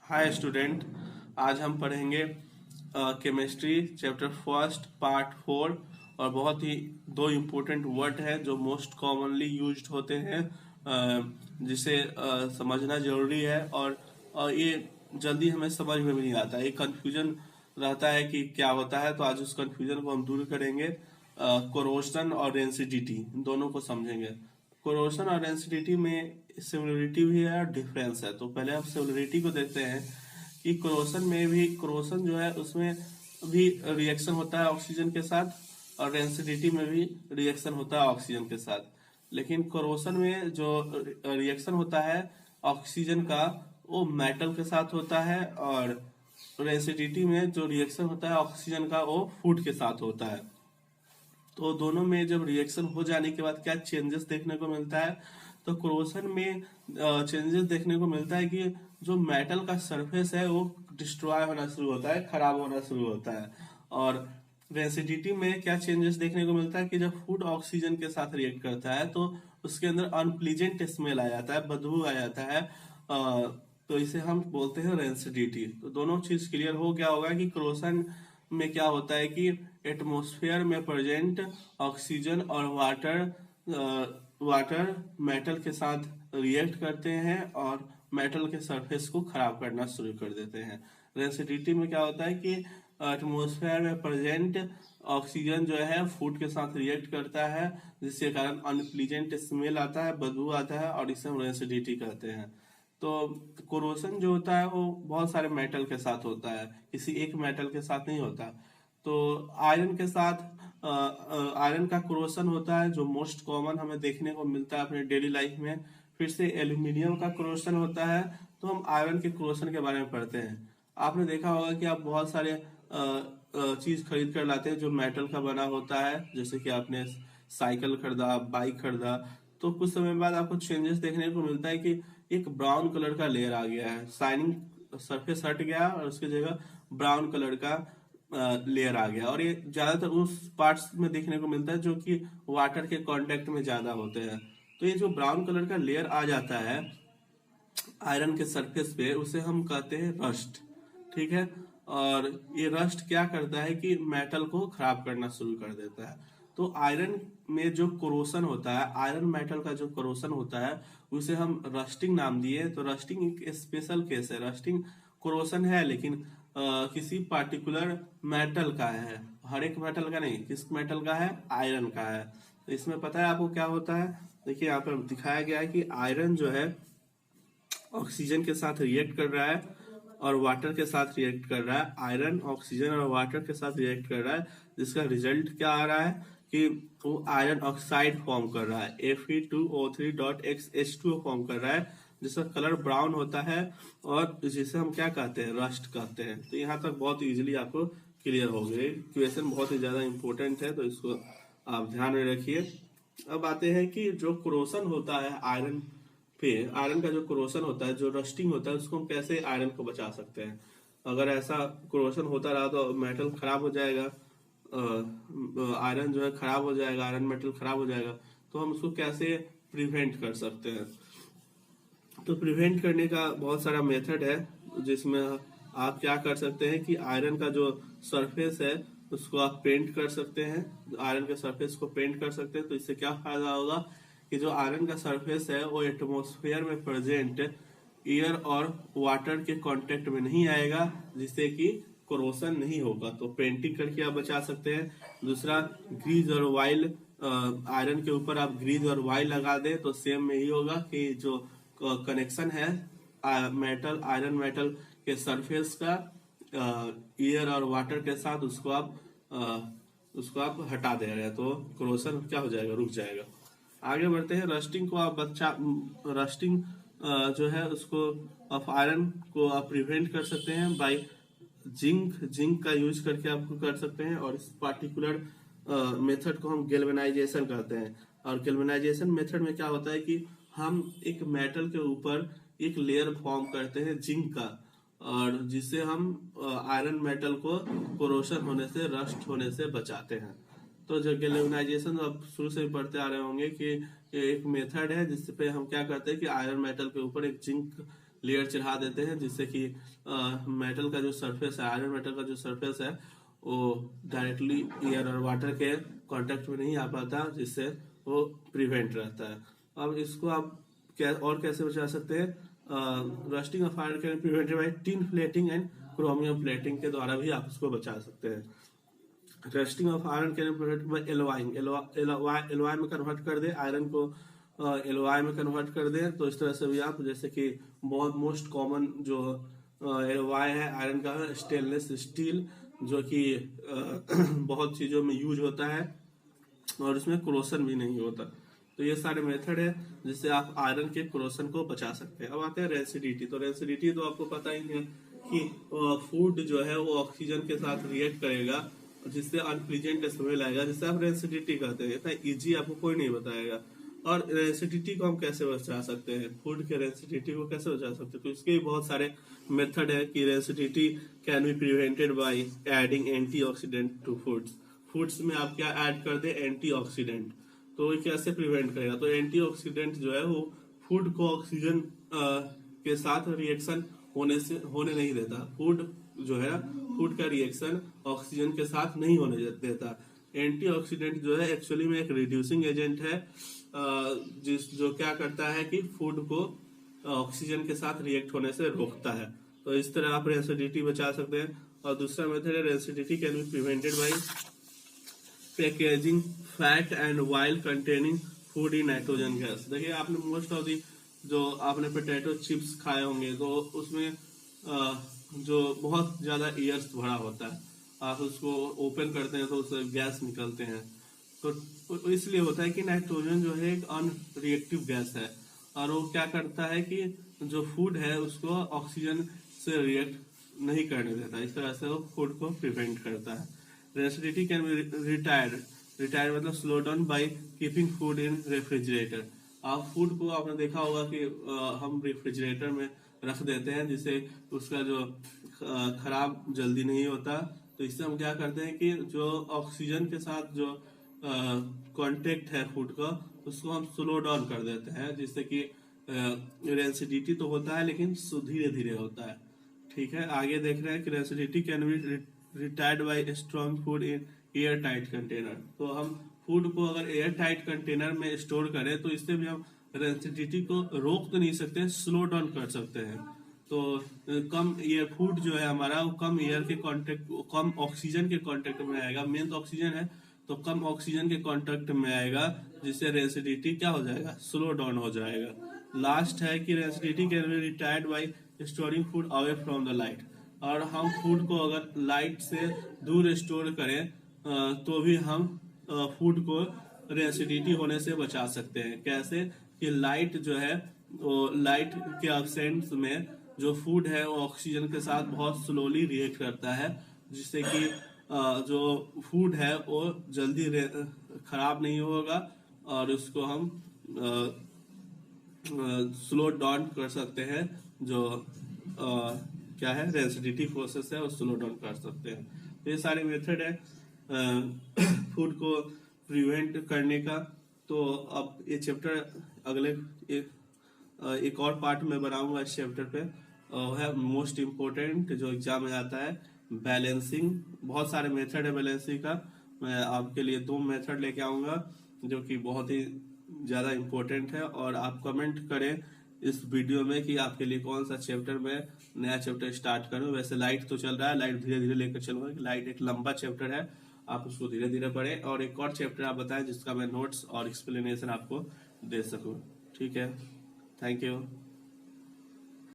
Hi student. आज हम पढ़ेंगे केमिस्ट्री चैप्टर फर्स्ट पार्ट 4। और बहुत ही दो इम्पोर्टेंट वर्ड है जो मोस्ट कॉमनली यूज्ड होते हैं, जिसे समझना जरूरी है। और ये जल्दी हमें समझ में भी नहीं आता, एक कंफ्यूजन रहता है कि क्या होता है। तो आज उस कंफ्यूजन को हम दूर करेंगे। कोरोशन और डेंसिटी दोनों को समझेंगे। कोरोशन और डेंसिटी में सिमिलरिटी भी है और डिफरेंस है। तो पहले हम सिमिलरिटी को देखते हैं कि कोरोशन में भी, कोरोशन जो है उसमें भी रिएक्शन होता है ऑक्सीजन के साथ, और डेंसिटी में भी रिएक्शन होता है ऑक्सीजन के साथ। लेकिन कोरोशन में जो रिएक्शन होता है ऑक्सीजन का, वो मेटल के साथ होता है, और डेंसिटी में जो रिएक्शन होता है ऑक्सीजन का, वो फूड के साथ होता है। तो दोनों में जब रिएक्शन हो जाने के बाद क्या चेंजेस देखने को मिलता है, तो कोरोशन में चेंजेस देखने को मिलता है कि जो मेटल का सरफेस है वो डिस्ट्रॉय होना शुरू होता है, खराब होना शुरू होता है। और रेसिडिटी में क्या चेंजेस देखने को मिलता है कि जब फूड ऑक्सीजन के साथ रिएक्ट करता है तो उसके अंदर अनप्लीजेंट स्मेल आ जाता है, बदबू आ जाता है। तो इसे हम बोलते हैं रेंसिडिटी। तो दोनों चीज क्लियर हो गया होगा कि क्रोशन में क्या होता है कि एटमॉस्फेयर में प्रेजेंट ऑक्सीजन और वाटर मेटल के साथ रिएक्ट करते हैं और मेटल के सरफेस को खराब करना शुरू कर देते हैं। रेंसिडिटी में क्या होता है कि एटमॉस्फेयर में प्रेजेंट ऑक्सीजन जो है फूड के साथ रिएक्ट करता है, जिसके कारण अनप्लीजेंट स्मेल आता है, बदबू आता है, और इसे हम रेंसिडिटी कहते हैं। तो कोरोशन जो होता है वो बहुत सारे मेटल के साथ होता है, किसी एक मेटल के साथ नहीं होता। तो आयरन के साथ आयरन का कोरोशन होता है जो मोस्ट कॉमन हमें देखने को मिलता है अपने डेली लाइफ में। फिर से एल्यूमिनियम का कोरोशन होता है। तो हम आयरन के कोरोशन के बारे में पढ़ते हैं। आपने देखा होगा कि आप बहुत सारे चीज खरीद कर लाते हैं जो मेटल का बना होता है, जैसे कि आपने साइकिल खरीदा, बाइक खरीदा, तो कुछ समय बाद आपको चेंजेस देखने को मिलता है कि एक ब्राउन कलर का लेयर आ गया है, शाइनिंग सरफेस हट गया और उसकी जगह ब्राउन कलर का लेयर आ गया। और ये ज्यादातर उस पार्ट्स में देखने को मिलता है जो कि वाटर के कांटेक्ट में ज्यादा होते हैं। तो ये जो ब्राउन कलर का लेयर आ जाता है आयरन के सरफेस पे, उसे हम कहते हैं रस्ट। ठीक है। और ये रस्ट क्या करता है कि मेटल को खराब करना शुरू कर देता है। तो आयरन में जो कोरोशन होता है, आयरन मेटल का जो कोरोशन होता है, उसे हम रस्टिंग नाम दिए। तो रस्टिंग एक स्पेशल केस है। रस्टिंग कोरोशन है लेकिन किसी पार्टिकुलर मेटल का है, हर एक मेटल का नहीं। किस मेटल का है? आयरन का है। तो इसमें पता है आपको क्या होता है? देखिए यहाँ पर दिखाया गया है कि आयरन जो है ऑक्सीजन के साथ रिएक्ट कर रहा है और वाटर के साथ रिएक्ट कर रहा है। आयरन ऑक्सीजन और वाटर के साथ रिएक्ट कर रहा है, जिसका रिजल्ट क्या आ रहा है कि वो आयरन ऑक्साइड फॉर्म कर रहा है, Fe2O3.XH2O फॉर्म कर रहा है, जिसका कलर ब्राउन होता है और जिसे हम क्या कहते हैं? रस्ट कहते हैं। तो यहाँ तक बहुत इजीली आपको क्लियर हो गए। क्वेश्चन बहुत ही ज्यादा इंपॉर्टेंट है, तो इसको आप ध्यान में रखिए। अब आते हैं कि जो क्रोशन होता है आयरन पे, आयरन का जो क्रोशन होता है, जो रस्टिंग होता है, उसको हम कैसे आयरन को बचा सकते हैं। अगर ऐसा क्रोशन होता रहा तो मेटल खराब हो जाएगा, आयरन जो है खराब हो जाएगा, आयरन मेटल खराब हो जाएगा। तो हम उसको कैसे प्रिवेंट कर सकते हैं? तो प्रिवेंट करने का बहुत सारा मेथड है, जिसमें आप क्या कर सकते हैं कि आयरन का जो सरफेस है उसको आप पेंट कर सकते हैं। आयरन के सरफेस को पेंट कर सकते हैं। तो इससे क्या फायदा होगा कि जो आयरन का सरफेस है वो एटमॉस्फेयर में प्रेजेंट एयर और वाटर के कांटेक्ट में नहीं आएगा, जिससे कि कोरोशन नहीं होगा। तो पेंटिंग करके आप बचा सकते हैं। दूसरा, ग्रीज और वाइल, आयरन के ऊपर आप ग्रीज और वाइल लगा दें तो सेम में ही होगा कि जो कनेक्शन है मेटल, आयरन मेटल के सरफेस का एयर और वाटर के साथ, उसको आप हटा दे रहे हैं, तो क्रोशन क्या हो जाएगा? रुक जाएगा। आगे बढ़ते हैं। रस्टिंग को आप रस्टिंग जो है उसको ऑफ आयरन को आप प्रिवेंट कर सकते हैं बाय जिंक का यूज करके आपको कर सकते हैं। और इस पार्टिकुलर मेथड को हम गैल्वेनाइजेशन कहते हैं। और गैल्वेनाइजेशन मेथड में क्या होता है कि हम एक मेटल के ऊपर एक लेयर फॉर्म करते हैं जिंक का, और जिससे हम आयरन मेटल को कोरोशन होने से, रस्ट होने से बचाते हैं। तो जो गैल्वेनाइजेशन आप शुरू से ही पढ़ते आ रहे होंगे कि ये एक मेथड है जिसपे हम क्या करते हैं कि आयरन मेटल के ऊपर एक जिंक लेयर चढ़ा देते हैं, जिससे कि मेटल का जो सरफेस है, आयरन मेटल का जो सरफेस है वो डायरेक्टली एयर और वाटर के कांटेक्ट में नहीं आ पाता, जिससे वो प्रिवेंट रहता है। अब इसको आप कैसे बचा सकते हैं? Rusting of iron can prevented by tin plating and chromium plating के द्वारा भी आप इसको बचा सकते हैं। Rusting of iron can prevented by alloying, alloy में कन्वर्ट कर दे आयरन को, एलॉय में कन्वर्ट कर दे, तो इस तरह से भी आप, जैसे कि बहुत मोस्ट कॉमन जो एलॉय है आयरन का, स्टेनलेस स्टील, जो कि बहुत चीजों में यूज होता है और उसमें क्रोसन भी नहीं होता। तो ये सारे मेथड है जिससे आप आयरन के क्रोसन को बचा सकते हैं। अब आते हैं रेसिडिटी। तो रेसिडिटी तो आपको पता ही है कि फूड जो है वो ऑक्सीजन के साथ रिएक्ट करेगा, जिससे अनप्लीजेंट स्मेल आएगा, जिससे आप रेसिडिटी कहते हैं। इतना इजी आपको कोई नहीं बताएगा। और रेसिडिटी को हम कैसे बचा सकते हैं, फूड के रेसिडिटी को कैसे बचा सकते हैं? तो इसके भी बहुत सारे मेथड है कि rancidity can be prevented by adding antioxidant to foods. Foods में आप क्या ऐड कर दे? एंटीऑक्सीडेंट। तो ये कैसे प्रिवेंट करेगा? तो एंटीऑक्सीडेंट जो है वो फूड को ऑक्सीजन के साथ रिएक्शन होने नहीं देता। फूड जो है, फूड का रिएक्शन ऑक्सीजन के साथ नहीं होने देता। एंटीऑक्सीडेंट जो है एक्चुअली में एक रिड्यूसिंग एजेंट है, जो क्या करता है कि फूड को ऑक्सीजन के साथ रिएक्ट होने से रोकता है। तो इस तरह आप रेसिडिटी बचा सकते हैं। और दूसरा मेथड है rancidity can be prevented by packaging fat and oil containing food in nitrogen gas. देखिए आपने मोस्ट ऑफ दी जो आपने पोटैटो चिप्स खाए होंगे, तो उसमें जो बहुत ज्यादा एयर्स भरा होता है, आप उसको ओपन करते हैं तो उससे गैस निकलते हैं। तो इसलिए होता है कि नाइट्रोजन जो है एक अनरिएक्टिव गैस है, और वो क्या करता है कि जो फूड है उसको ऑक्सीजन से रिएक्ट नहीं करने देता। इस तरह से वो फूड को प्रिवेंट करता है। रेसिडिटी कैन बी रिटायर मतलब slow down by keeping food in refrigerator. आप फूड को आपने देखा होगा कि हम रेफ्रिजरेटर में रख देते हैं, जिससे उसका जो खराब जल्दी नहीं होता। तो इससे हम क्या करते हैं कि जो ऑक्सीजन के साथ जो कांटेक्ट है फूड का, उसको हम स्लो डाउन कर देते हैं, जिससे कि रेसिडिटी तो होता है लेकिन धीरे धीरे होता है। ठीक है, आगे देख रहे हैं कि rancidity can be retarded by storing food in air tight container. तो हम फूड को अगर एयर टाइट कंटेनर में स्टोर करें तो इससे भी हम रेसिडिटी को रोक तो नहीं सकते, स्लो डाउन कर सकते हैं। तो कम एयर फूड जो है हमारा, वो कम एयर के कांटेक्ट, कम ऑक्सीजन के कांटेक्ट में आएगा। मेन तो ऑक्सीजन है, तो कम ऑक्सीजन के कांटेक्ट में आएगा, जिससे रेसिडिटी क्या हो जाएगा? स्लो डाउन हो जाएगा। लास्ट है कि rancidity can be retarded by storing food away from the light. और हम फूड को अगर लाइट से दूर स्टोर करें तो भी हम फूड को रेसिडिटी होने से बचा सकते हैं। कैसे? कि लाइट जो है, वो लाइट के एब्सेंस में जो फूड है वो ऑक्सीजन के साथ बहुत स्लोली रिएक्ट करता है, जिससे कि जो फूड है वो जल्दी खराब नहीं होगा, और उसको हम स्लो डाउन कर सकते हैं। जो क्या है, रेसिडिटी प्रोसेस है, वो स्लो डाउन कर सकते हैं। तो ये सारे मेथड है फूड को प्रिवेंट करने का। तो अब ये चैप्टर अगले एक और पार्ट में बनाऊंगा इस चैप्टर पे, है मोस्ट इम्पोर्टेंट जो एग्जाम में आता है, बैलेंसिंग। बहुत सारे मेथड है बैलेंसिंग का, मैं आपके लिए 2 मेथड लेके आऊंगा जो कि बहुत ही ज्यादा इम्पोर्टेंट है। और आप कमेंट करें इस वीडियो में कि आपके लिए कौन सा चैप्टर में नया चैप्टर स्टार्ट करूं। वैसे लाइट तो चल रहा है, लाइट धीरे धीरे लेकर चलूंगा। लाइट एक लंबा चैप्टर है, आप उसको धीरे धीरे पढ़ें, और एक और चैप्टर आप बताएं जिसका मैं नोट्स और एक्सप्लेनेशन आपको दे सकूं। ठीक है, थैंक यू।